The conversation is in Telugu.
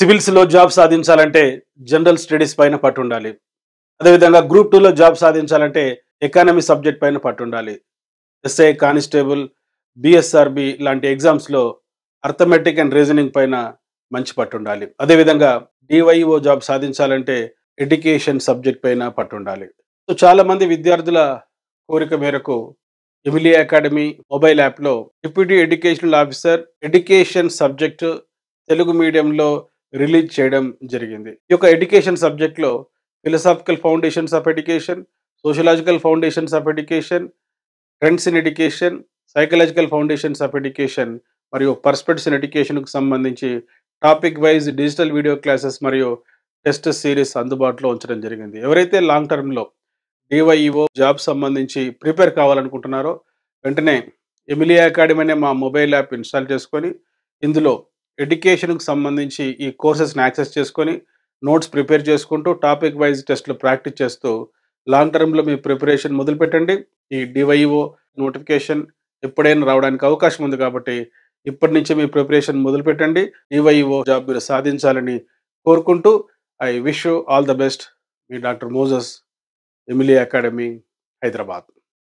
సివిల్స్‌లో జాబ్ సాధించాలంటే జనరల్ స్టడీస్ పైన పట్టుండాలి. అదేవిధంగా గ్రూప్ 2లో జాబ్ సాధించాలంటే ఎకానమీ సబ్జెక్ట్ పైన పట్టుండాలి. ఎస్ఐ, కానిస్టేబుల్, బీఎస్ఆర్‌బీ లాంటి ఎగ్జామ్స్‌లో అర్థమెటిక్ అండ్ రీజనింగ్ పైన మంచి పట్టుండాలి. అదేవిధంగా డీవైఓ జాబ్ సాధించాలంటే ఎడ్యుకేషన్ సబ్జెక్ట్ పైన పట్టుండాలి. సో, చాలామంది విద్యార్థుల కోరిక మేరకు ఎమిలీ అకాడమీ మొబైల్ యాప్‌లో deputy educational officer education subject Telugu మీడియంలో రిలీజ్ చేయడం జరిగింది. ఈ యొక్క ఎడ్యుకేషన్ సబ్జెక్ట్‌లో philosophical foundations of education, sociological foundations of education, trends in education, psychological foundations of education మరియు పర్స్పెక్టివ్స్ ఇన్ ఎడ్యుకేషన్‌కు సంబంధించి topic wise digital video classes మరియు టెస్ట్ సిరీస్ అందుబాటులో ఉంచడం జరిగింది. ఎవరైతే లాంగ్ టర్మ్‌లో డీవైఈఓ జాబ్ సంబంధించి ప్రిపేర్ కావాలనుకుంటున్నారో వెంటనే ఎమిలీ అకాడమీ అనే మా మొబైల్ యాప్ ఇన్‌స్టాల్ చేసుకొని, ఇందులో ఎడ్యుకేషన్‌కు సంబంధించి ఈ కోర్సెస్‌ని యాక్సెస్ చేసుకొని, నోట్స్ ప్రిపేర్ చేసుకుంటూ, టాపిక్ వైజ్ టెస్ట్‌లు ప్రాక్టీస్ చేస్తూ, లాంగ్ టర్మ్‌లో మీ ప్రిపరేషన్ మొదలుపెట్టండి. ఈ డీవైఈఓ నోటిఫికేషన్ ఎప్పుడైనా రావడానికి అవకాశం ఉంది కాబట్టి, ఇప్పటి నుంచే మీ ప్రిపరేషన్ మొదలుపెట్టండి. డీవైఈఓ జాబ్ మీరు సాధించాలని కోరుకుంటూ, I wish you all the best. Me doctor Moses, Emily academy, Hyderabad.